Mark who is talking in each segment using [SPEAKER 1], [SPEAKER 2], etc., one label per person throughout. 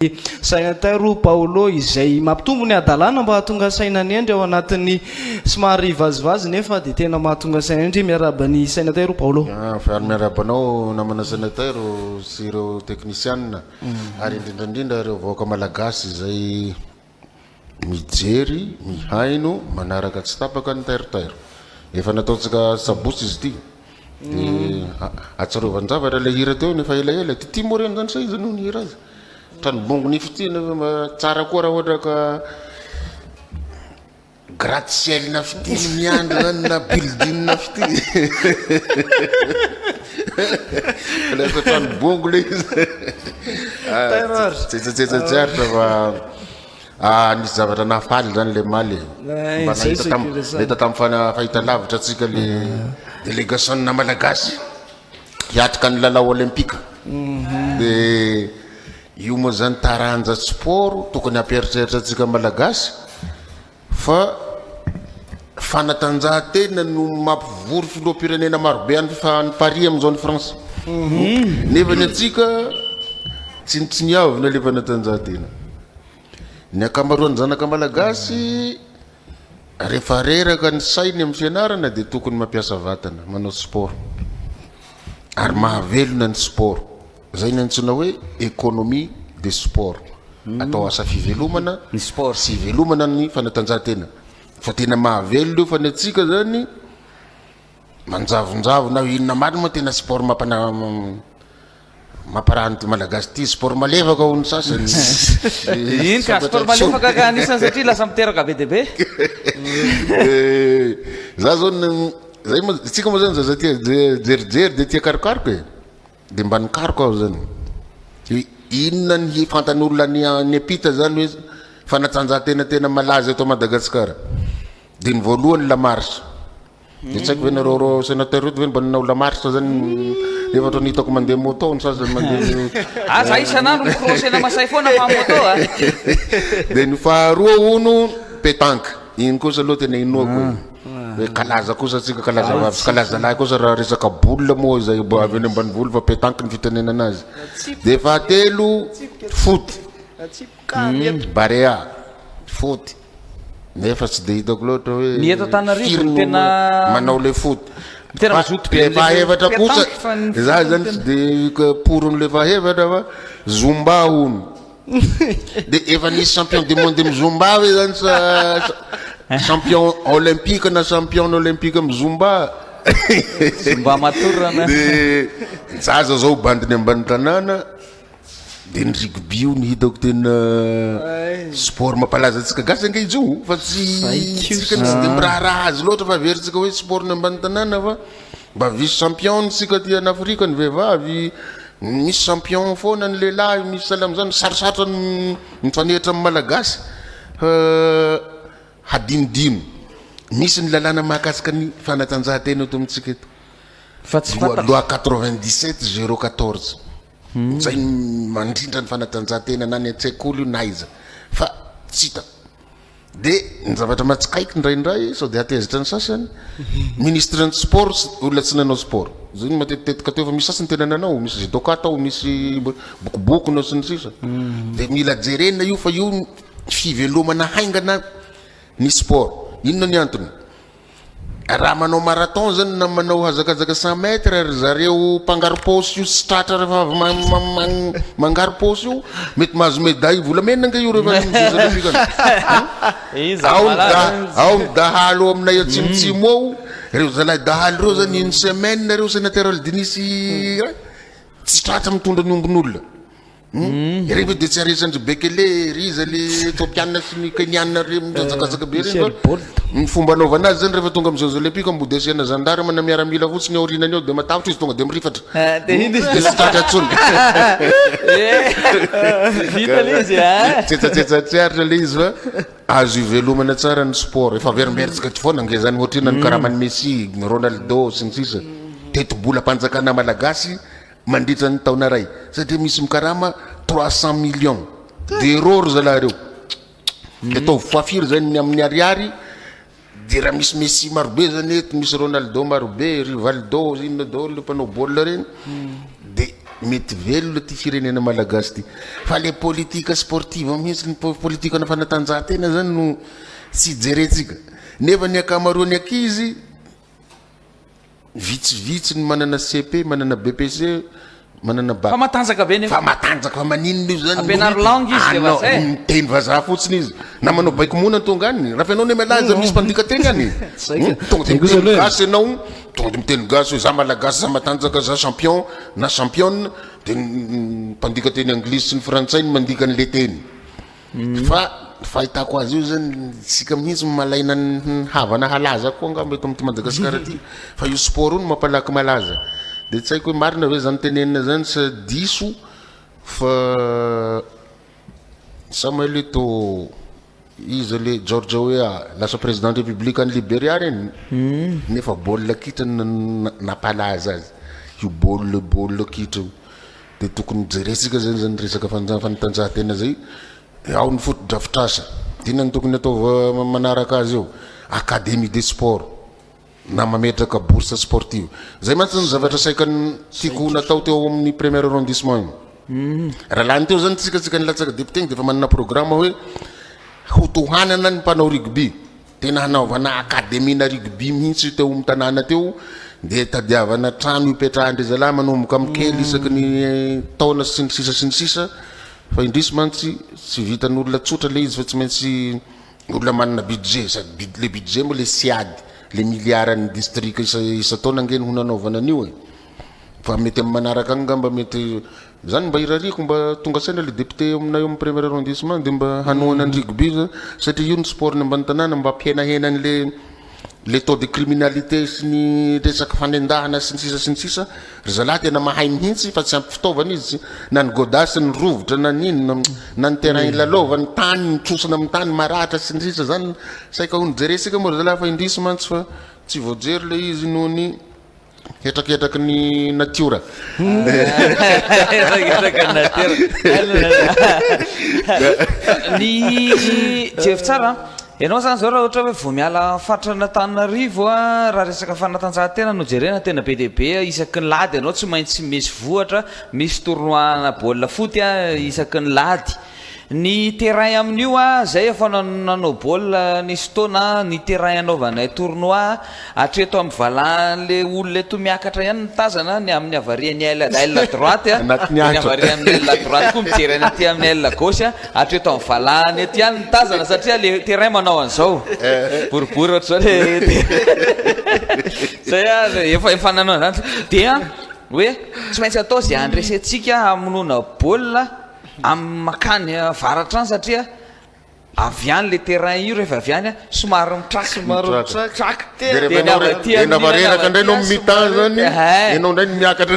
[SPEAKER 1] Sainatero Paulo izay mampitombo ny adalana mba hahatonga sainany endry ao anatin'ny somary vazivazy nefa dia tena mahatonga saina endry miaraba ny Sainatero Paulo.
[SPEAKER 2] Fa miarabanao namana Sainatero sy ireo teknisianina ary indrindrandrindra ireo vahoaka malagasy izay mijery mihaino manaraka tsy tapaka ny tairitairo. Efa nataontsika sabotsy izy ity dia atsarovan-javatra ilay hira teo nefa elaela ty moreny zany sa izy noho ny hira azy tranobongo nifitiana tsara koa raha ohatra ka gratte-ciel na fitiny miandro zany na building na fitiny lefa tranobongo le izy tsetsatsetsatsyaritra fa nisy zavatra nafaly zany le maly mba nahita tamin'ny fahita lavitra atsika le délégation na malagasy hiatrika ny lalao olympique dia io moa zany taranja sport tokony hampieritreritra atsika malagasy fa fanatanjahantena no mampivory filoham-pirenena marobe any ny Paris amin'izao ny France nefa ny atsika tsy niavina le fanatanjahantena. Ny akamaroan'ny zanaka malagasy rehefa reraka ny sainy amin'ny fianarana dia tokony mampiasa vatana manao sport ary mahavelona ny sport. Zay ny antsoina hoe économie de sport atao asa fivelomana ny sport sy velomana ny fanatanjahantena fa tena mahavelo io fa ny atsika zany manjavonjavo na inona maro moa tena sport mamparahany ty malagasy ty sport malefaka ho ny sasany
[SPEAKER 3] iny ka sport malefaka ka anisany satria lasa miteraka be deabe
[SPEAKER 2] za zao zay moa tsika moa zany zaza tia jerijery de tia karokaroka e dia mba nikaroko aho zany inona ny fantan'olona ny apita zany hoe fanatanjahantena tena malaza eto Madagasikara dia ny voalohany Lamarche dia tsy haiko ve nareo Sainatero ve mba nanao Lamarche zany efa tra nitako mandeha moto ny sasany mandeha
[SPEAKER 3] za isanandro microsena masay foana fa moto
[SPEAKER 2] dia ny faharoa ono pétanque iny kosa aloha tena inoako hoe kalaza kosa atsika kalaza vavy kalaza lahy kosa raha resaka boule moa zay avy any ambany voly fa pétanque ny fitenena anazy dia fahatelo foot barea foot nefa tsy dia hitako loatra hoe
[SPEAKER 3] Mieto Antananarivo tena
[SPEAKER 2] manao le foot
[SPEAKER 3] tena mazoto be
[SPEAKER 2] le fahevatra kosa za zany tsy dia porony le fahevatra fa zumba ono dia efa nisy champion du monde mi zumba hoe zany champion olympique na champion olympique amin'ny zumba
[SPEAKER 3] matorana
[SPEAKER 2] dia zaza zao bandiny ambany tanàna dia ny rugby io ny hitako tena sport mampalaza atsika gasy ange ijo fa tsika tsy dia miraharaha azy loatra fa veritsika hoe sport ny ambany tanàna fa mba vice champion tsika ty any Afrika ny vehivavy misy champion foana ny lehilahy misy saly am'izany sarosarotra ny fanehitra amin'ny malagasy hadinodino misy ny lalàna mahakasika ny fanatanjahantena eto amintsika eto
[SPEAKER 3] fa tsy
[SPEAKER 2] loi 97 014 zay mandrindra ny fanatanjahantena na ny an-tsaik'olo io na iza fa tsy hita dia ny zavatra matsikaiky ndraindray sao dia atezitra ny sasany ministre ny sport olona tsy nanao sport zay matetika teo fa misy sasany tena nanao misy judoka tao misy bokoboky nao sy ny sisa dia mila jerena io fa io fivelomana haingana ny sport inona ny antony raha manao marathon zany na manao hazakazaka 100 mètres ary zareo mpangaro paosy io sy tratra rehefa mangaro paosy io mety mahazo médaille volamena nga io rehefa ao ny dahalo aminay atsimotsimo ao reo zalahy dahalo reo zany une semaine reo Sainatero Dinisy tsy tratra mitondra ny ombon'olona rehefa dia tsy aresandry bekele riza le etopiana sy ny keniana re mizakazaka be reny fa ny fomba anaovana azy zany rehefa tonga amin'ny jeux olympique mbo desiana gendarme na miaramila fotsiny aorinany ao dia matavitra izy tonga dia mirifatra dia sy tratra tsony tsetsatsetsatsyaritra le izy fa azo ivelomana tsara ny sport efa verimberitsika tsy foana nge zany ohatrina ny karamany Messi Ronaldo sy ny sisa teto-bola mpanjakana malagasy mandritra ny taona ray satria misy mikarama 300 millions d'euros ry zalahy reo dia atao foafiry zany amin'ny ariary dia raha misy Messi marobe zany eto misy Ronaldo marobe Rivaldo inona daholo le mpanao baolina reny dia mety velona ty firenena malagasy ty fa le politika sportive mihitsy ny politika na fanatanjahantena zany no tsy jerentsika nefa ny akamaroany akizy vitsivitsy ny manana CP manana BPC manana
[SPEAKER 3] fa matanjaka be nefa
[SPEAKER 2] fa matanjaka fa maninona io zany
[SPEAKER 3] ampianary langue izy de vazay
[SPEAKER 2] miteny vazaha fotsiny izy na manao baiko mona tonga any raha fianao ny malaza misy mpandika teny any tonga de miteny gasy ianao tonga de miteny gasy hoe za malagasy za matanjaka za champion na championne de mpandika teny anglisy sy ny frantsay ny mandika an'le teny fa fahitako azy io zany sika mihitsy malaina ny havana halaza koa nga mety amty Madagasikara ty fa io sport io no mampalaky malaza de tsy haiko hoe marina hoe zany tenenina zany sa diso fa Samuel Eto'o izy le George Weah lasa président de république any Libéria reny nefa baolina kitra napalaza azy io baolina kitra de tokony jeresika zany resaka fanatanjahantena zay ao ny foot-drafitrasa tiana ny tokony atao manaraka azy eo académie des sports na mametraka bourse sportive zay mantsy ny zavatra saikany tiako natao teo amin'ny premier arrondissement raha lany teo zany tsika nilatsaka député de fa manana programme hoe hotohanana ny mpanao rugby tena hanaovana académie na rugby mihitsy teo amin'ny tanàna teo de tadiavana trano ipetrahandry zalahy manomboka amikely isaky ny taona sy ny sisa fa indrisy mantsy tsy vitan'olona tsotra le izy fa tsy maintsy olona manana budget sady le budget moa le siady le milliard ny district isa taona ngeny ho nanaovana an'io fa mety amin'ny manaraka agny ngamba mety zany mba irariko mba tonga saina le député aminay amin'ny premier arrondissement de mba hanohana ny rugby satria io ny sport ny ambany tanàna mba ampihenahenany le taux de criminalité sy ny resaka fanendahana sy ny sisa ry zalahy tena mahay mihitsy fa tsy ampy fitaovana izy na ny godasy ny rovotra na nino na ny terrain ilalova ny tany nitrosana amin'ny tany maratra sy ny sisa zany saika ho nijeresika moa ry zalahy fa indrisy mantsy fa tsy voajery le izy noho ny hetraketraky ny natiora
[SPEAKER 3] ny jefy tsara ianao zany zao raha ohatra hoe vo miala fatrana Antananarivo raha resaka fanatanjahantena no jerena tena be deaibe isaky ny lady ianao tsy maintsy misy vohatra misy tournoi na baolina foty isaky ny lady ny terrain amin'io zay efa nanao baolina nisy taona ny terrain anaovanay tournoi atreto amin'ny valan'le olona eto miakatra ihany nitazana ny amin'ny avarian'ny aile droite ny avarian'ny aile droite koa mijery any aty amin'ny aile gauche atreto amin'ny valany ety ihany nitazana satria le terrain manao an'izao boribory ohatr'zao le zay efa nanao zany dia hoe tsy maintsy atao zay andresentsika amonona baolina amin'ny makany varatra any satria avy any le terrain io rehefa avy any somary mitraky
[SPEAKER 2] navareraka ndray nao mitan zany ianao ndray miakatra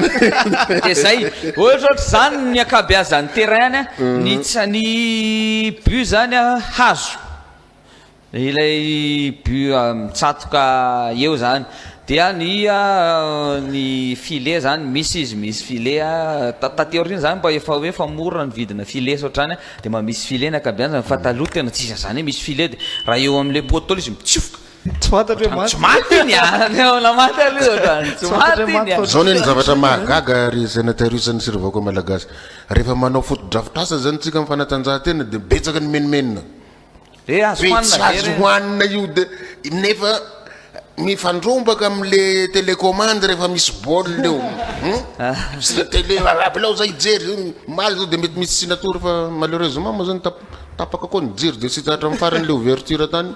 [SPEAKER 3] de zay ohatra zany ny akabeazany terrain any ny but zany hazo ilay but mitsatoka eo zany dia ny filet zany misy izy misy filet tateoriny zany mba efa hoe famorona ny vidina filet sotrany de mba misy filet ny akabeazany fa taloha tena tsisa zany misy filet de raha eo am'le potolo izy mitsofoka
[SPEAKER 1] tsy fantatra hoe
[SPEAKER 3] tsy maty iny namaty aloha tsy maty iny
[SPEAKER 2] zao ny zavatra mahagaga ry sénateur isan'ny sirivako malagasy rehefa manao foot-drafitrasa zany tsika amin'ny fanatanjahantena de betsaka ny menimenina
[SPEAKER 3] azo
[SPEAKER 2] hoanina io de nefa mifandrombaka am'le télécommande rehefa misy baolina eo sy télé abilao zay jery maly zao de mety misy signature fa malheureusement moa zany tapaka koa nijery de sy tratra mifarany le ouverture tany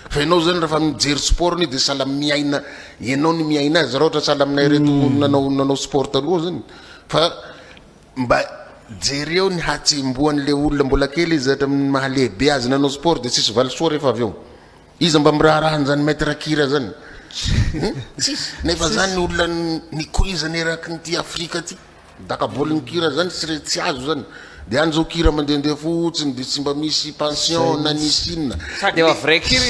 [SPEAKER 2] fa ianao zany rehefa mijery sport ni de sala miaina ianao ny miaina azy raha ohatra sala aminay reto nanao sport taloha zany fa mba jery eo ny hatsimboan'le olona mbola kely izy atra amin'ny mahalehibe azy nanao sport de sisy valisoa rehefa avy eo izy mba miraharahany zany maître kira zany nefa zany olona nikoizany eraky nyty Afrika ty dakaboliny kira zany tsy azo zany de any zao kira mandehandeha fotsiny de tsy mba misy pension na nisy inona
[SPEAKER 3] sady efa vrai kira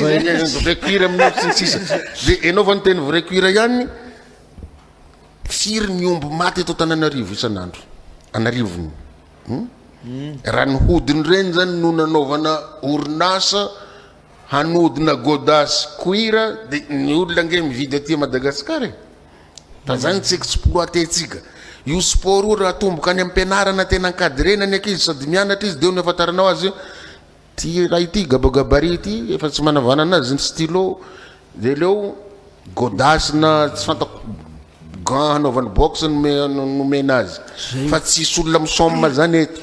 [SPEAKER 2] vrai kira amin'ny sisa de enao fa nyteny vrai kira ihany firy miombo maty eto Antananarivo isan'andro anarivony raha ny hodiny reny zany no nanaovana orinasa hanodina godasy cuir de ny olona nge mividy aty Madagasikara fa zany tsy exploité tsika io sport io raha tomboka any am-pianarana tena ankadrena ny ankizy sady mianatra izy de ny afantaranao azy ty raha ity gabagabari ty efa tsy manavana anazy ny stylo de leo godasina tsy fantako gan hanaovany box nomena azy fa tsisy olona misomme zany eto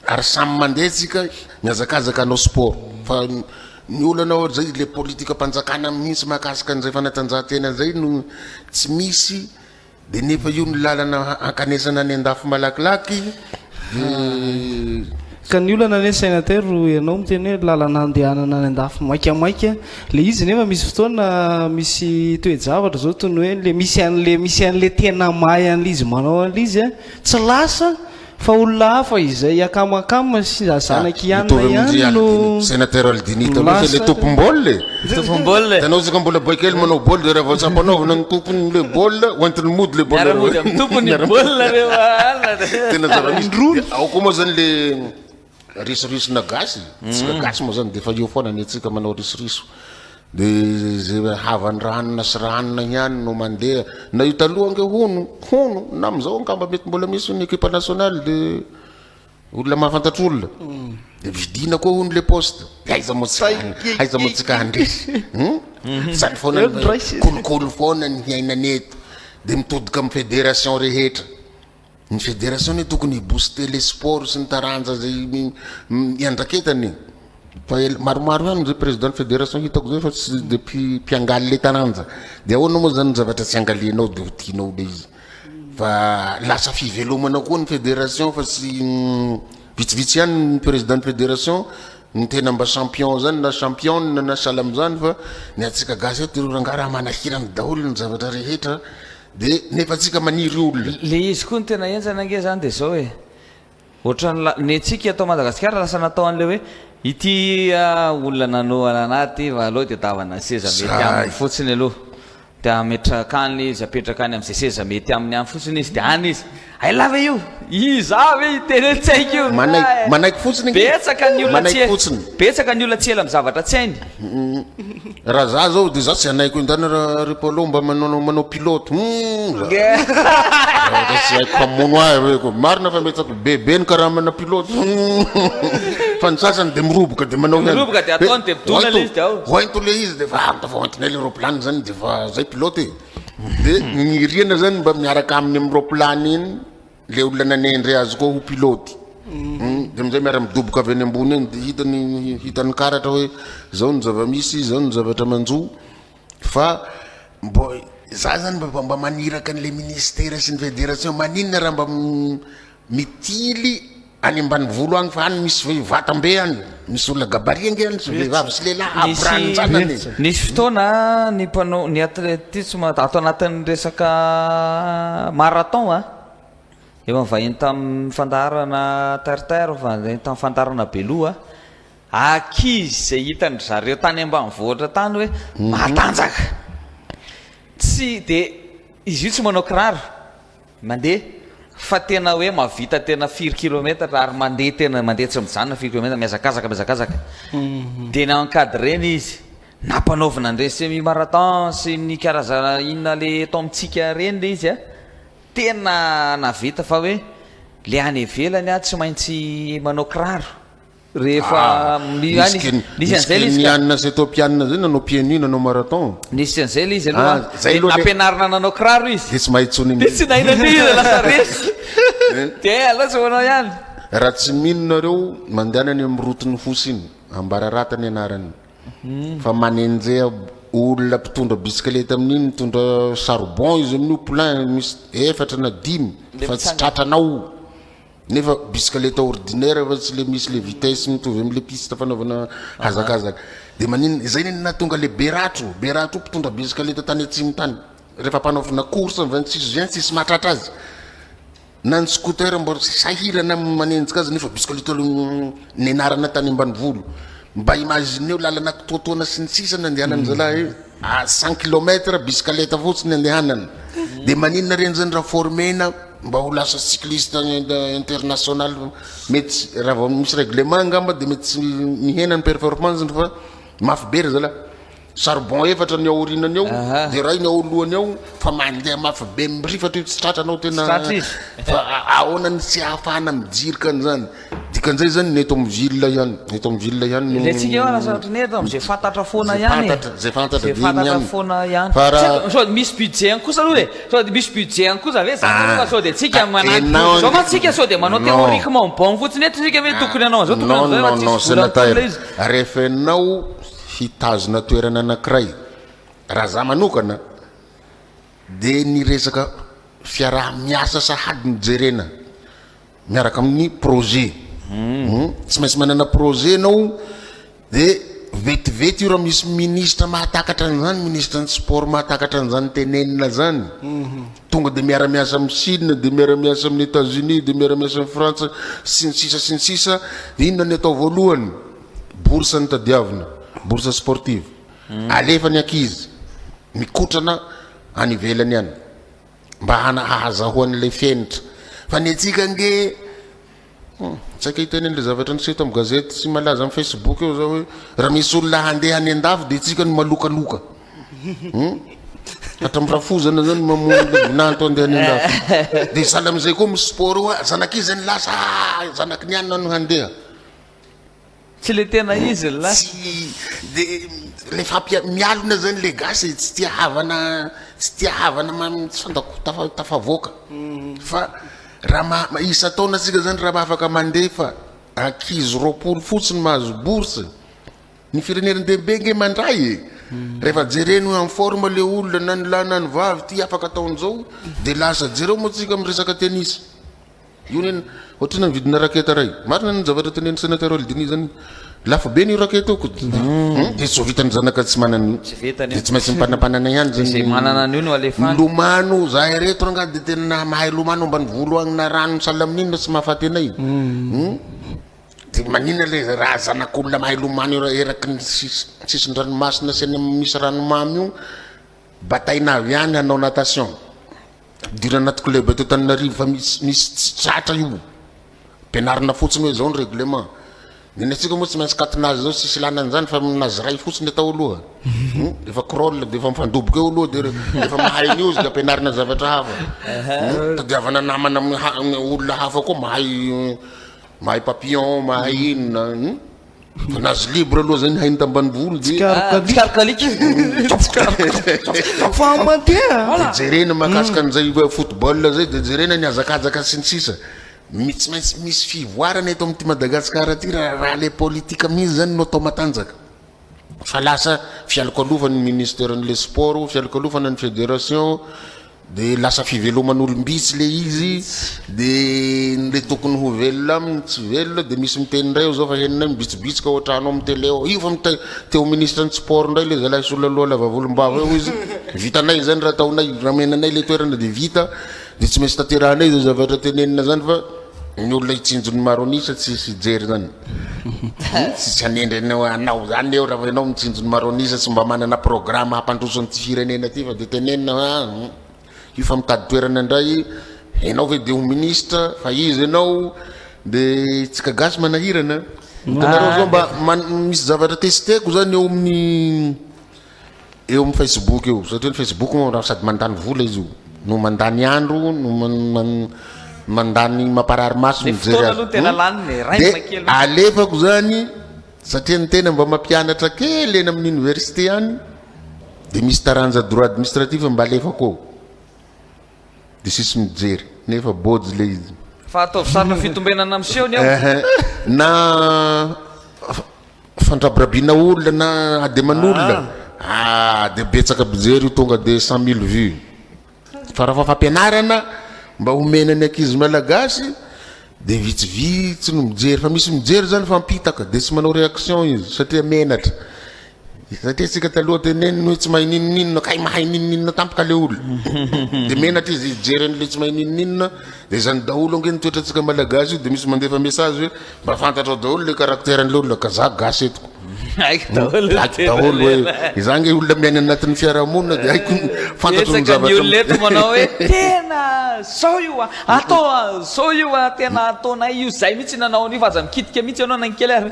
[SPEAKER 2] ary samy mandeha tsika miazakazaka anao sport fa ny olana ohatra zay le politika mpanjakana mihitsy mahakasika an'izay fanatanjahantena zay no tsy misy de nefa io ny lalana ankanesana any andafy malakilaky
[SPEAKER 1] ka ny olana ne sénateur ianao miteny hoe lalana andehanana any andafy maikamaika le izy nefa misy fotoana misy toejavatra zao toy ny hoe le misy an'le tena mahay an'le izy manao an'le izy a tsy lasa fa olona hafa izay akamakama sy zanaky ihanina ihany no
[SPEAKER 2] sénateur Aldinito le tompom-boly tanao zaka mbola boy kely manao boly de raha vao tsapanaovana ny tompony le boly oentiny mody le boly tena zava-misy ao koa moa zany le risoriso-na gasy tsika gasy moa zany de fa io foana ny atsika manao risoriso de zay havany ranona sy ranona ihany no mandeha na io taloha ange hono na amizao angamba mety mbola misy ny équipe nationale de olona mahafantatra olona de vidina koa hono le poste aiza motsika handresy zany foana kolokolo foana ny hiainan'eto de mitodika amin'ny fédération rehetra ny fédération ny tokony booster les sports sy ny taranja zay iandraketany fa maromaro ihany zay président fédération hitako zay fa tsy depuis mpiangaly le taranja de ahoana moa zany zavatra tsy angalianao de ho tianao le izy fa lasa fivelomana koa ny fédération fa sy vitsivitsy ihany ny président fédération ny tena mba champion zany na championne na salam zany fa ny atsika gasy eto rangaraha manahirany daholo ny zavatra rehetra de nefa atsika maniry olona
[SPEAKER 3] le izy koa ny tena enjana ange zany de zao hoe ohatran'ny ny atsika atao Madagasikara lasa natao an'le hoe ity olona nanoana anaty valao de davana seza mety aminy fotsiny aloha de ametraka any izy apetraka any am'izay seza mety amin'ny any fotsiny izy de any izy ay lava io izavy tena tsy haiko io
[SPEAKER 2] manaiky fotsiny
[SPEAKER 3] betsaka ny olona
[SPEAKER 2] manaiky fotsiny
[SPEAKER 3] betsaka ny olona tsy ela amin'ny zavatra tsy hainy
[SPEAKER 2] raha za zao de za tsy anaiko indany repolo mba manao pilote tsy haiko famono ahy hoe ko marina fa metsako bebe ny karaha mana pilote fa ny sasany de miroboka de manao
[SPEAKER 3] miroboka de ataony de bidona le izy de ao
[SPEAKER 2] hoento le izy de fa dafa hoentinay le roplany zany de fa zay pilote de ny riana zany mba miaraka amin'ny amin'ny roplany iny le olona nanendre azy koa ho pilote de amizay miara midoboka avy any ambony eny de hitany karatra hoe zao ny zava-misy zao ny zavatra manjo fa mbo za zany mba maniraka an'le ministère sy ny fédération maninona raha mba mitily any ambany volo agny fa any misy vatambe any misy olona gabari ange any sy vehivavy sy lehilahy abrany tsanany
[SPEAKER 3] nisy fotoana ny mpanao ny atletisme ato anatin'ny resaka marathon efa mivahiny tamin'ny fandaharana terre fa tamin'ny fandaharana beloha akizy zay hitany zareo tany ambanivohitra tany hoe matanjaka tsy de izy io tsy manao kiraro mandeha fa tena hoe mavita tena 4 kilometra ary mandeha tena mandeha tsy mijanona 4 kilometra miazakazaka de na encadreny izy nampanaovana andre semi marathon sy ny karazana inona le atao amitsika reny le izy tena navita fa hoe le any ivelany tsy maintsy manao kiraro rehefa nisy an'izay le izy
[SPEAKER 2] nianina sy etopianina zay nanao pieds nus nanao marathon
[SPEAKER 3] nisy an'izay le izy aloha ampianarina nanao kiraro izy
[SPEAKER 2] de tsy mahitsony
[SPEAKER 3] de tsy nahinana izy lasa resy de aloha tsy manao ihany
[SPEAKER 2] raha tsy minonareo mandehanany amin'ny rotiny fosiny ambararatany anarany fa manenjea olona mpitondra bisikileta amin'iny mitondra charbon izy amin'io plein misy efatra na 5 fa tsy tratranao nefa bisikileta ordinaire fa tsy le misy le vitesse mitovy am'le piste fanaovana hazakazaka de manino zay ny natonga le beratro mpitondra bisikileta tany atsimo tany rehefa mpanaovana course 26 juin tsisy mahatratra azy na ny scooter mbo sahirana manenjika azy nefa bisikileta nenarana tany ambanivolo mba imagineo lalana totoana sy ny sisany andehanany zalahy 100 km bisikileta fotsiny andehanany de maninona reny zany raha formena mba ho lasa cycliste international mety raha vao misy règlement angamba de mety mihena ny performance fa mafy be ry zalahy charbon efatra ny aorinany ao de raha iny aolohany ao fa mandeha mafy be mirifatra tsy tratranao tena fa ahoana ny tsy ahafahana mijirika an'izany dikan'izay zany neto amin'ny ville ihany
[SPEAKER 3] le tsika eo lasa ohatra ny eto am'izay fantatra foana ihany
[SPEAKER 2] zay fantatra
[SPEAKER 3] foana ihany sao de misy budget ihany kosa aloha sao de misy budget ihany kosa ve sao de tsika manao zao tsika sao de manao théorique bon fotsiny eto tsika ve tokony anao zao
[SPEAKER 2] non sénateur rehefa ianao hitazona toerana anankiray raha za manokana de ny resaka fiaraha-miasa sahady mijerena miaraka amin'ny projet tsy maintsy manana projet anao de vetivety io raha misy ministre mahatakatra an'izany ministre ny sport mahatakatra an'izany tenenina zany tonga de miara-miasa amin'ny Chine de miara-miasa amin'ny États-Unis de miara-miasa amin'ny France sy ny sisa de inona ny atao voalohany bourse ny tadiavina bourse sportive alefa ny ankizy mikotrana any ivelany any mba hahazahoan'ilay fiainatra fa ny atsika nge tsaka hitenen'le zavatra niseto amin'ny gazety sy malaza amin'ny Facebook eo zao hoe raha misy olona handeha any an-dafy de tsika ny malokaloka hatram'rafozana zany mamono nanto andeha any an-dafy de sahala am'izay koa misy sport io zanakizy ny lasa zanaky ny anina no handeha
[SPEAKER 3] tsy le tena izy lasa
[SPEAKER 2] de le mialona zany le gasy tsy tia havana tsy fantako tafavoaka fa raha isa taona tsika zany raha afaka mandefa ankizy 20 fotsiny mahazo bourse ny firenen'ny bebe nge mandray rehefa jereno en forme le olona na ny lahy na ny vavy ty afaka ataon'izao de lasa jereo moa tsika miresaka tennis io neny ohatrany mividina raketa ray marina ny zavatra tenen'ny sénateur Aldini zany lafa be ny raketa oko de tsy vitany zanaka tsy manany de tsy maintsy mipanapanana ihany zany
[SPEAKER 3] manana an'io no alefany
[SPEAKER 2] lomano zahay reto ranga de tena mahay lomano ambany volo agny na rano sahala amin'inona tsy mahafaty anay de manina le raha zanak'olona mahay lomano io eraky ny sisiny ranomasina sy misy ranomamy io bataina avy ihany hanao natation dira anaty club eto Tananarivo fa misy tsy tratra io penarina fotsiny hoe zao ny règlement neny atsika moa tsy maintsy katinazy zao sisy lana an'izany fa nazy ray fotsiny atao aloha defa crol defa mifandoboka eo aloha de efa mahay news de ampenarina zavatra hafa tadiavana namana amin'ny olona hafa koa mahay papillon mahay inona fa nazy libre aloha zany hainy tambany volo de jerena mahakasika an'izay football zay de jerena ny azakazaka sy ny sisa tsy maintsy misy fivoarana eto amin'ity Madagasikara ty raha le politika mihitsy zany no atao matanjaka fa lasa fialokalofany ministèren'le sport fialokalofana ny fédération de lasa fiveloman'olombitsy le izy de le tokony ho velona aminy tsy velona de misy miteny ndray zao fa henina mibitsibitsika ohatranao amin'ny télé io fa teo ministre ny sport ndray le zalahy sola aloha lava volombava eo izy vitanay zany raha taonay ramenanay le toerana de vita de tsy maintsy taterahanay zao zavatra tenenina zany fa ny olona hitsinjon'ny maronisa tsy jery zany tsy anendry anao zany eo raha anao mitsinjon'ny maronisa tsy mba manana programme hampandroso ny ty firenena ty fa de tenenina io fa mitady toerana indray enao ve de ho ministre fa izy enao de tsika gasy manahirana tanareo zao mba misy zavatra testeko zany eo amin'ny Facebook eo satria ny Facebook moa raha sady mandany vola izy io no mandany andro no mandany maparary maso mijery de alefako zany satria ny tena mba mampianatra kely eny amin'ny université any de misy taranja droit administratif mba alefako eo de sisy mijery nefa body le izy
[SPEAKER 3] fa ataovy sarina fitombenana amseho ny
[SPEAKER 2] na fandrabirabina olona na ademan'olona de betsaka mijery io tonga de 100 000 vues fa raha fampianarana mba homenany ankizy malagasy de vitsivitsy no mijery fa misy mijery zany fampitaka de tsy manao réaction izy satria menatra satria tsika taloha teneniny hoe tsy mahay ninoninona kay mahay ninoninona tampaka le olo de menatra izy ijeren'le tsy mahay ninoninona de zany daholo ange nitoetra tsika malagasy io de misy mandefa message hoe mba fantatrao daholo le caractère an'le olona ka za gasy etiko
[SPEAKER 3] haiko daholo
[SPEAKER 2] daholo hoe izange olona miaina anatin'ny fiarahamonina de haiko fantatro ny
[SPEAKER 3] etsaka ny olona
[SPEAKER 2] zavatra
[SPEAKER 3] eto manao hoe tena zao io a atao zao io a tena ataonay io zay mihitsy nanao an'io fa aza mikitika mihitsy anao nankely ary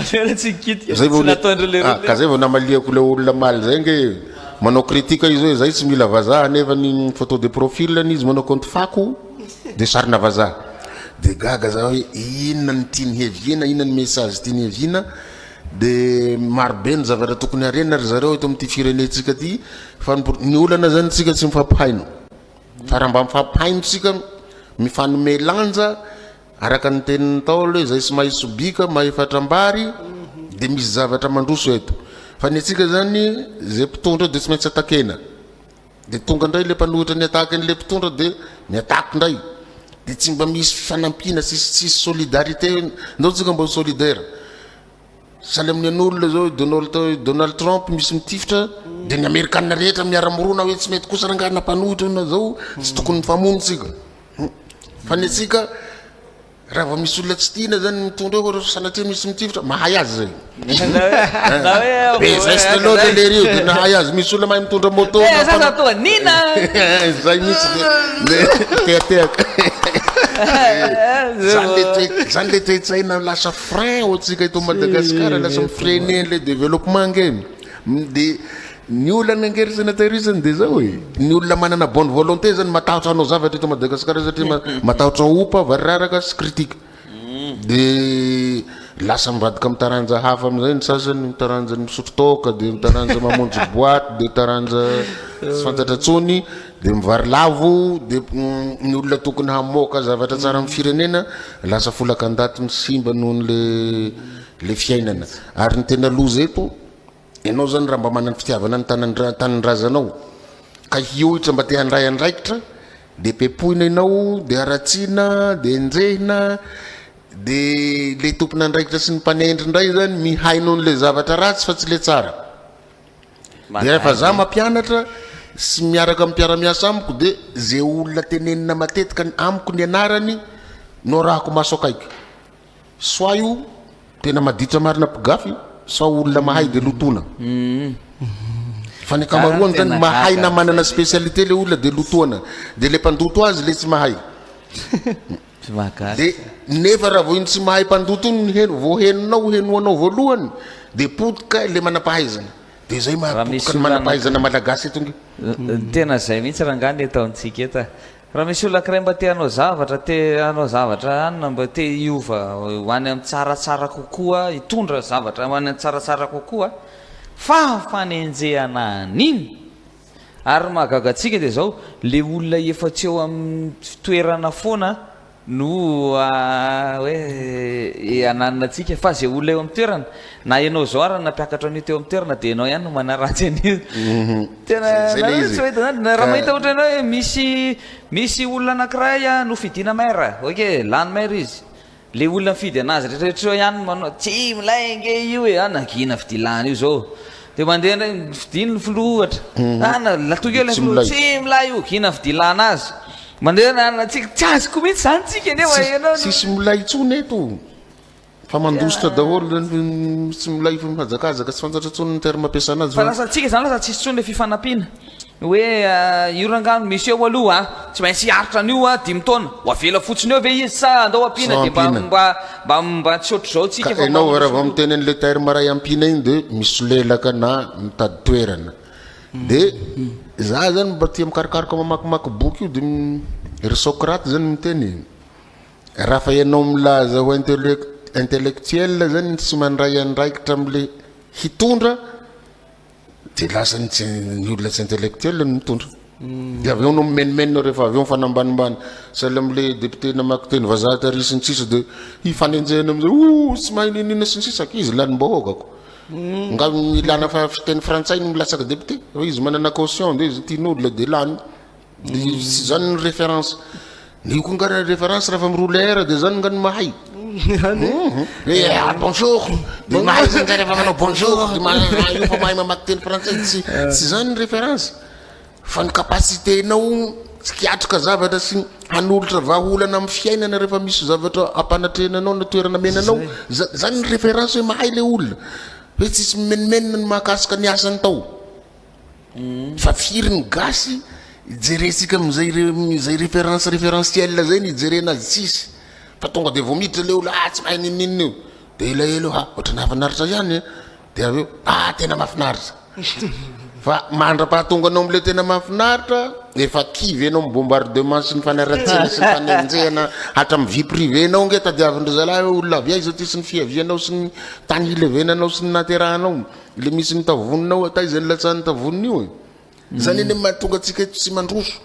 [SPEAKER 3] afena tsy mikitika
[SPEAKER 2] zay
[SPEAKER 3] tsy nataondreo le
[SPEAKER 2] ka zay vao namaliako le olona maly zay nge manao kritika izy hoe zay tsy mila vazaha nefa ny photo de profil izy manao compte fako de sarina vazaha de gaga za hoe inona ny tiany heviana inona ny message tiany heviana de marobe ny zavatra tokony harena ry zareo eto amin'ity firenetsika ty fa ny olana zany tsika tsy mifampihaino fa raha mba mifampihaino tsika mifanome lanja araka ny tenin'ny taolo hoe zay sy mahay sobika mahay fatrambary de misy zavatra mandroso eto fa ny atsika zany zay mpitondra de tsy maintsy atakena de tonga ndray le mpanohitra ny ataka an'le mpitondra de miatako ndray de tsy mba misy fanampina tsisy solidarité ndao tsika mba solidaire saly amin'ny an'olona zao Donald Trump misy mitifitra de ny amerikanina rehetra miara-morona hoe tsy mety kosa rangana mpanohitra na zao tsy tokony mifamonotsika fa ny atsika raha vao misy olona tsy tiana zany mitondra eo sanatria misy mitifitra mahay azy zay zay le rio de nahay azy misy olona mahay mitondra moto
[SPEAKER 3] nina
[SPEAKER 2] zay mihitsy de teateaka zany le toetsaina lasa frein oatsika eto Madagasikara lasa mifreine le développement ngeny de ny olana angery sénateurisany de zao hoe ny olona manana bonne volonté zany matahotra anao zavatra eto Madagasikara satria matahotra opa variraraka sy critique de lasa mivadika mitaranja hafa am'izay ny sasany mitaranja misotro toka de mitaranja mamonjy boîte de mitaranja sy fantatratsony de mivary lavo de ny olona tokony hamoaka zavatra tsara amin'ny firenena lasa folaka andaty misimba nohony le fiainana ary ny tena loza eto ianao zany raha mba manana fitiavana ny tanindrazanao ka hiohitra mba te handray andraikitra de pepohina ianao de aratsiana de enjehina de le tompona andraikitra sy ny mpanendry ndray zany mihainao n'le zavatra ratsy fa tsy le tsara de rehefa za mampianatra sy miaraka amin'ny mpiara-miasa amiko de zay olona tenenina matetika amiko ny anarany no rahako maso akaiky soa io tena maditra marina mpigafy sa olona mahay de lotona fa ny kamaroany zany mahay na manana spécialité le olona de lotoana de le mpandoto azy le tsy mahay de nefa raha vao iny tsy mahay mpandoto iny voaheninao henoanao voalohany de potika le manampahaizana de zay mahapotika ny manampahaizana malagasy eto nge
[SPEAKER 3] tena zay mihitsy raha ngany ataontsika eta raha misy olona kiray mba te hanao zavatra anina mba te iova ho any amin'ny tsaratsara kokoa hitondra zavatra ho any amin'ny tsaratsara kokoa fa fanenjehana an'iny ary mahagagatsika de zao le olona efa tsy eo amin'ny fitoerana foana no hoe ananinatsika fa zay olona eo amin'ny toerana na ianao zao ary nampiakatra an'io teo amin'ny toerana de ianao ihany no manaratsy an'io tena tsy mahita zany raha mahita ohatra ianao hoe misy olona anankiray a no fidina maire oke lany maire izy le olona mifidy anazy rehetrarehetra ihany manao tsy milay nge io hoe anagina fidilana io zao de mandeha ndray fidiny ny filohatra ana latoky eo le filoha tsy milay io gina fidilana azy mandeha nanatsika tsy azoko mihitsy zany tsika nefa ianao
[SPEAKER 2] sisy milay tsony eto fa mandositra daholo tsy milay mahazakazaka tsy fantatratsony ny terme ampiasana azy
[SPEAKER 3] fa lasa tsika zany lasa tsisy tsony le fifanampiana hoe io rangano misy eo aloha tsy maintsy hiaritra an'io a 10 taona ho avela fotsiny eo ve izy sa andao ampina de mba tsy ohatry zao tsika
[SPEAKER 2] enao raha vao miteny an'le terme ray ampina iny de misy lelaka na mitady toerana de za zany mba tia mikarikaroka mamakimaky boky io de ry Socrate zany miteny raha fa ianao milaza ho intellectuel zany tsy mandray andraikitra am'le hitondra de lasa ny olona tsy intellectuel ny mitondra de avy eo no mimenimeny rehefa avy eo mifanambanimbany saly am'le député namaky teny vazaha tary sy ny sisa de hifanenjehana am'izay tsy mahay ninina sy ny sisa izy lanim-bahoakako nga milana fa fiteny frantsay no milasaka député izy manana caution de izy tian'olona de lany sy zany ny référence ny ko ngana référence raha fa miroule air de zany ngany mahay bonjour de mahay zany zay rehefa manao bonjour de io fa mahay mamaky teny frantsay tsy zany ny référence fa ny capacité nao tsy kiatrika zavatra sy hanolotra vahaolana amin'ny fiainana rehefa misy zavatra ampanatrenanao na toerana menanao zany ny référence hoe mahay le olona hoe tsisy menimenina ny mahakasika ny asany tao fa firy ny gasy ijeresika am'zay référentiel zay ny ijerena azy tsisy fa tonga de vomiditra le olo tsy mahay ninninina io de elaelo ohatra ny hafinaritra ihany de aveo tena mahafinaritra fa mandra-pahatonga anao amle tena mahafinaritra efa kivy anao bombardement sy ny fanaratsiny sy ny fanenjehana hatra am'vie privé anao nge tadiavindry zalahy olona avy aiza ty sy ny fiavianao sy ny tany ilevenanao sy ny naterahanao le misy ny tavoninao ataiza ny latsany tavoniny io zany eny mahatonga atsika eto sy mandroso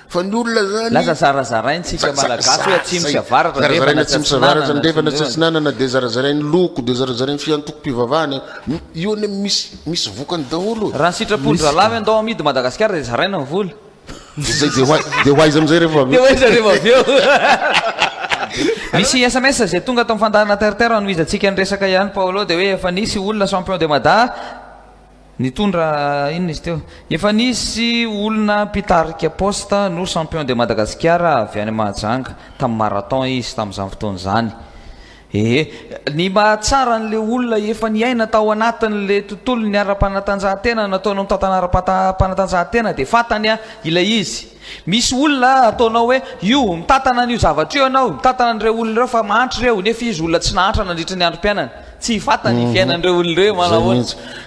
[SPEAKER 2] fa ny olona zany
[SPEAKER 3] laza zarazaraintsika malagasy hoe atsimotsy avaratra
[SPEAKER 2] atsimotsy avaratra ndrefana tsy sinanana de zarazarainy loko de zarazarainy fiantoko-pivavahana io ne misy vokany daholo
[SPEAKER 3] raha ny sitrapondra lavy andao amidy madagasikara de zaraina ny vola
[SPEAKER 2] zay de hoaiza amizay rehefa
[SPEAKER 3] de oiza rehefa aveo misy SMS zay tonga atao mifandahana terre no izatsika ny resaka ihany Paolo de hoe efa nisy olona champion de mada nitondra inona izy teo efa nisy olona pitarika poste no champion de Madagasikara avy any Mahajanga tamin'ny marathon izy tamin'izany fotoana zany ny mahatsara n'le olona efa niaina tao anatin'le tontolo ny ara-panatanjahantena nataonao mitantana ara-panatanjahantena de fatany ilay izy misy olona ataonao hoe io mitantana an'io zavatra io anao mitantana an'ireo olona reo fa mahantra reo nefa izy olona tsy nahantra nandritra ny androm-piainana tsy fatany fiainan'ireo olona reo manahoana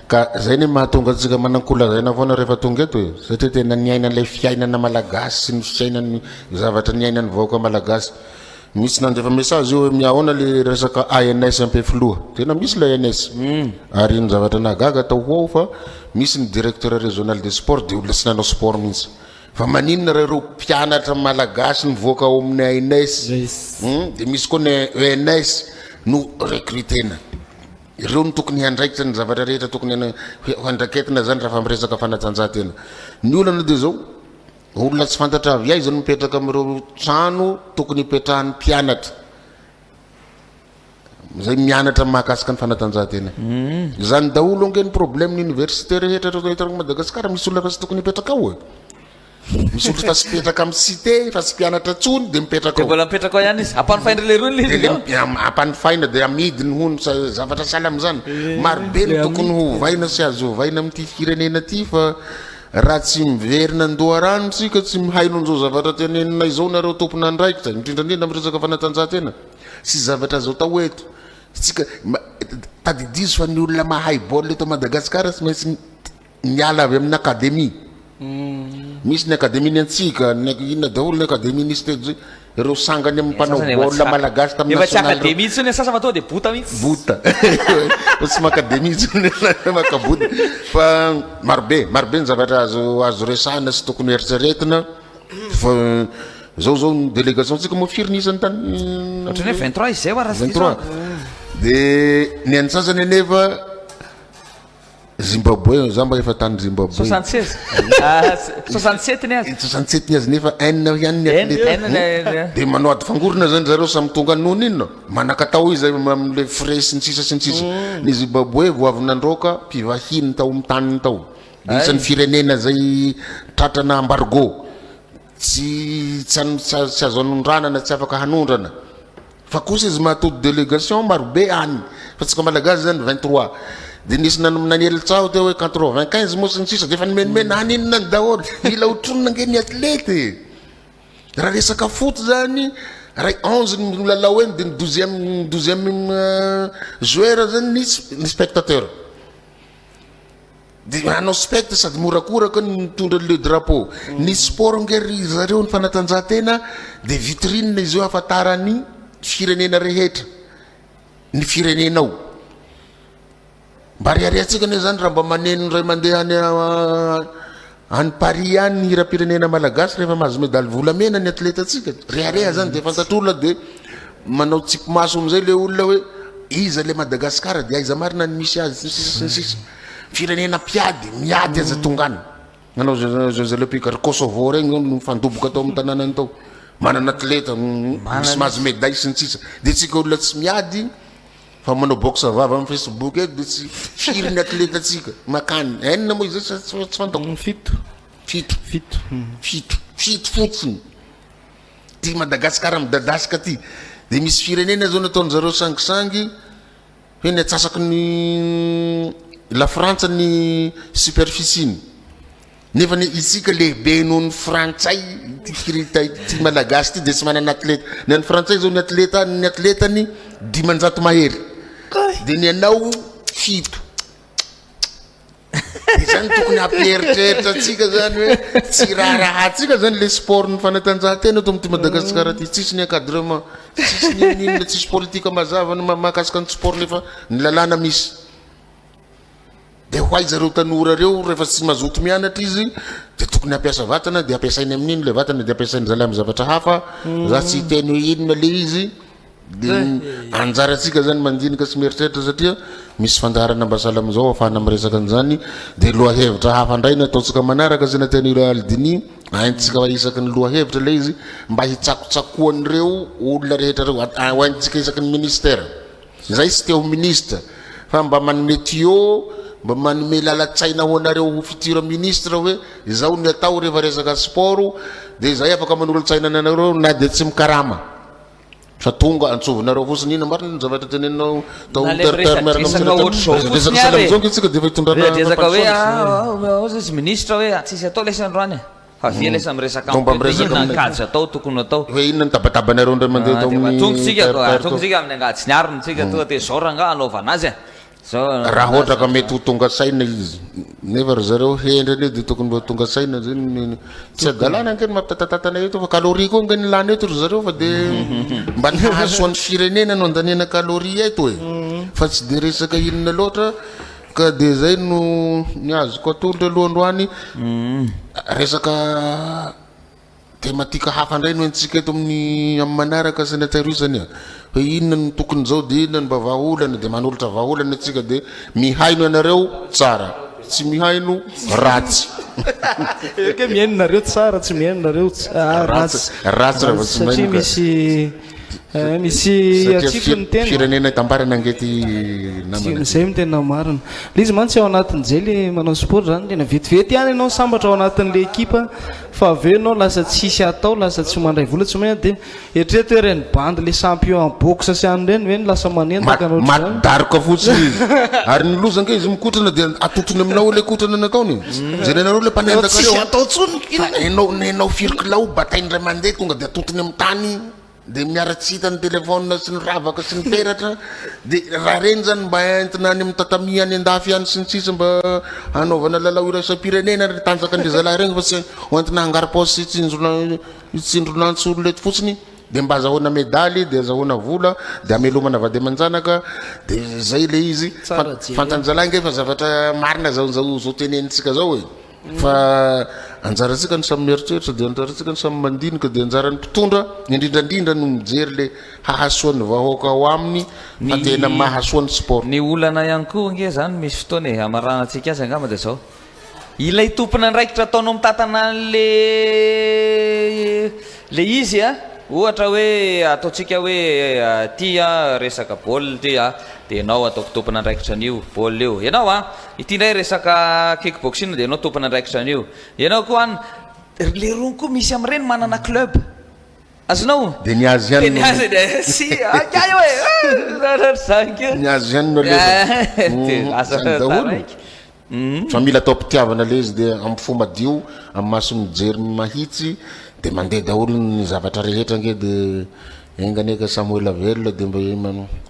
[SPEAKER 2] ka zay ny mahatonga atsika manankolazana foana rehefa tonga eto e satria tena niainan'ilay fiainana malagasy sy ny fiainany zavatra niainany vahoaka malagasy misy nandefa message io hoe miahona le resaka ANS mpe filoha tena misy la ANS ary ny zavatra nagaga tao ho fa misy ny directeur régional de sport de olona sy nanao sport mihitsy fa maninona reo mpianatra malagasy ny voaka ao amin'ny ANS de misy koa ny ENS no recrutena ireo ny tokony handraikitra ny zavatra rehetra tokony handraketina zany raha fampiresaka fanatanjahantena ny olana de zao olona tsy fantatra avy aiza no mipetraka am'ireo trano tokony hipetrahan'ny mpianatra zay mianatra mahakasika ny fanatanjahantena zany daholo ange ny problème ny université rehetra rehetra Madagasikara misy olona fa sy tokony hipetraka ao misy olona fa sy mipetraka amin'ny cité fa sy mpianatra tsony de mipetraka
[SPEAKER 3] de mbola mipetraka ao ihany izy ampanofaina le rony
[SPEAKER 2] ampanofaina de amidiny hony zavatra sahala am'zany marobe ny tokony hovaina sy azo hovaina amin'ity firenena ty fa raha tsy miverina andoharano tsika tsy mihaino an'izao zavatra tenenina izao nareo tompona andraikitra indrindrandrindra miresaka fanatanjahantena sy zavatra zao tao eto tsika tadidizo fa ny olona mahay baolina eto Madagasikara sy maintsy miala avy amin'ny akademia misy ny akademia ny antsika inona daholo ny akademia nisy teto zay ireo sangany amin'ny mpanao baolina malagasy tamin'ny national
[SPEAKER 3] akademia tsony asasa fa tonga de bota mihitsy
[SPEAKER 2] bota tsy makademia tsony makabota fa marobe ny zavatra azo resahana sy tokony eritreretina fa zao ny délégation tsika moa firy nisany tany
[SPEAKER 3] ohatrany hoe 23 izay wa
[SPEAKER 2] 23 de ny antsasany anefa Zimbabwe zamba efa tany Zimbabwe
[SPEAKER 3] 76 67 ny azy
[SPEAKER 2] 67 ny azy nefa enina ihany ny athlète de manao ady fangorona zany zareo samy tonga nono inona manakatao izy am'le frais sy ny sisa ny Zimbabwe vo avy nandroka mpivahiny tao amin'ny taniny tao de isan'ny firenena zay tratrana embargo tsy azo anondranana tsy afaka hanondrana fa kosa izy mahatody délégation marobe any fa tsika malagasy zany 23 de nisy nanelitsao teo hoe 95 moa sy ny sisa de efa nimenimena haninona ny daholo mila hotronona nge ny athlète raha resaka foot zany ray 11 ny lalao eny de ny 12e joueur zany ny spectateur de anao specte sady morakoraka ny mitondra le drapeau ny sport ngery zareo ny fanatanjahantena de vitrine izy io afatarany firenena rehetra ny firenenao mba riariatsika ne zany raha mba maneno ray mandeha any Paris any hira-pirenena malagasy rehefa mahazo medaly volamena ny athlète atsika riarea zany de fantatr'olona de manao tsipimaso am'izay le olona hoe iza le Madagasikara de aiza marina ny misy azy sy ny sisa firenena piady miady aza tongany nanao Jeux olympiques ary Kosovo regny mifandoboka atao amin'ny tanànany tao manana athlète misy mahazo médaille sy ny sisa de tsika olona tsy miady fa manao boxe vava amin'ny Facebook eto de tsy firy ny athlète atsika makany enina moa izay tsy fantako fito fotsiny ty Madagasikara midadasika ty de misy firenena zao nataony zareo sangisangy hoe ny atsasaky ny la frantsa ny superficiny nefa ny isika lehibe noho ny frantsay ty malagasy ty de tsy manana atleta ny an'ny frantsay zao ny atletany 500 mahery de ny anao 7 de zany tokony ampieritreeritra atsika zany hoe tsy raharahatsika zany le sport ny fanatanjahantena to amty madagasikara ty tsisy ny encadrement tsisy ninona tsisy politika mazava ny mahakasika ny sport nefa ny lalàna misy de hoay zareo tanora reo rehefa tsy mazoto mianatra izy de tokony ampiasa vatana de ampiasainy amin'iny le vatana de ampiasainy zala amy zavatra hafa za tsy hiteny hoe inona le izy de anjaratsika zany mandinika sy mieritreritra satria misy fandarana mbasala amizao afahana miresaka an'izany de lohahevitra hafa ndray ny ataotsika manaraka zay nateny Aldini aintsika isaky ny lohahevitra le izy mba hitsakotsakoan'ireo olona rehetra reo hoantsika isaky ny ministère zay tsy teo ministre fa mba manome tuyau mba manome lalatsaina ho anareo ho futur ministre hoe izao ny atao rehefa resaka sport de zay afaka manolo-tsaina anareo na de tsy mikarama fa tonga antsovinareo fosiny ina marina zavatra teneninao tao tsika de fa hitondranaezaka
[SPEAKER 3] hoe tsy ministre hoe tsisy atao lesa androany fa via lesa miresaka inona atao tokony atao
[SPEAKER 2] hoe inona ny tabatabanareo ndray mandeha tao
[SPEAKER 3] tongotsika amin'ny angatsy ny ariny tsika tonga de zao ranga anaovana azy
[SPEAKER 2] raha ohatra ka mety ho tonga saina izy nefa ry zareo hendrany de tokony mba tonga saina zany tsy adalana ankeny mampitatatatana eto fa kaloria koa ngeny lany eto ry zareo fa de mba nahasoan'ny firenena no andanena kaloria eto e fa tsy de resaka inona loatra ka de zay no ny azoko atolotra alohandroany resaka tematika hafa ndray no entsika eto amin'ny manaraka sy natairoisany hoe inona ny tokony zao de inona ny mba vahaolana de manolotra vahaolana atsika de mihaino ianareo tsara tsy mihaino ratsy
[SPEAKER 1] ke mihainonareo tsara tsy mihainonareo ratsy
[SPEAKER 2] raha tsy
[SPEAKER 1] maintsy misy atsifony tena
[SPEAKER 2] firenena tambarana angety
[SPEAKER 1] namana zay mi tena marina le izy mantsy ao anatin' zay le manao sport zany tena vetivety ihany ianao sambatra ao anatin'le ekipa fa aveo ianao lasa tsisy atao lasa tsy mandray vola tsy maina de eritreto hoe reny bandy le champion en boxe sy any reny hoe lasa manentaka
[SPEAKER 2] madaroka fotsiny izy ary ny lozanke izy mikotrana de atotony aminao le kotrana nataony jerenareo le mpanendaka reo enao firikilao batainy ray mandeha tonga de atotony amin'ny tany de miaratsy hitany telefona sy ny ravaka sy ny peratra de raha reny zany mba entina any amin'ny tatami any andafy any sy ny tsisa mba hanaovana lalao iraisam-pirenena ry tanjaka andre zalahy regny fa tsy hoentina hangaripôsy tsindronantsolo leto fotsiny de mba azahoana medaly de azahoana vola de amelomana vady aman-janaka de zay le izy fantanjalahy nge fa zavatra marina zao tenenitsika zao e fa anjaratsika ny samy mieritreritra de anjaratsika ny samy mandinika de anjarany mpitondra indrindrandrindra no mijery le hahasoan'ny vahoaka ao aminy fa tena mahasoan'ny sport
[SPEAKER 3] ny olana ihany koa nge zany misy fotoana e amaranatsika azy angamba de zao ilay tompona ndraikitra ataonao mitatana le izy a ohatra hoe ataotsika hoe tya resaka baolina ty a de ianao ataoko tompona andraikitra an'io baolina io ianao a ity ndray resaka kickboxing de ianao tompona andraikitra an'io ianao koa any le rony koa misy am'ireny manana club azonao
[SPEAKER 2] de niazy ihany
[SPEAKER 3] niazy de si akaio e zanky
[SPEAKER 2] niazy ihany no
[SPEAKER 3] le
[SPEAKER 2] fa mila atao mpitiavana le izy de amy fo madio amy maso mijery mahitsy de mandeha daholo ny zavatra rehetra nge de enganeka Samuel Avelona de mba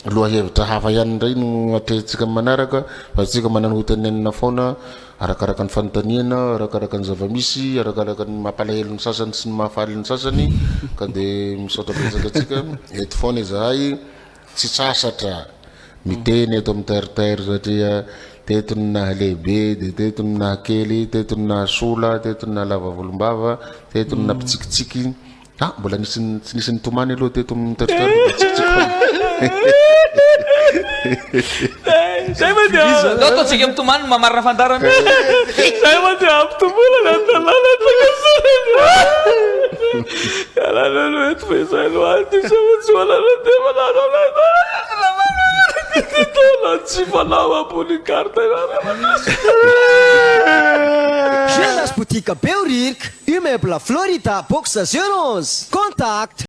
[SPEAKER 2] lohahevitra hafa ihany ndray no atrehitsika manaraka fa tsika manana hotenenina foana arakaraka ny fanontaniana arakaraka ny zavamisy arakaraka ny mampalahelo ny sasany sy ny mahafaly ny sasany ka de misaotra betsaka atsika eto foana izahay tsy sasatra miteny eto amin'ny terre satria tetony na lehibe de tetony na kely tetony na sola tetony na lava volombava tetony na pitsikitsiky mbola tsy nisy nitomany aloha teto amin'ny territoire
[SPEAKER 3] zay ma dia ataotsika mitomany mamarina fandarana zay ma dia ampitombolana talana eto fa izay
[SPEAKER 4] Jelas Boutique Beuric, Immeuble Florida, Box Assurance. Contact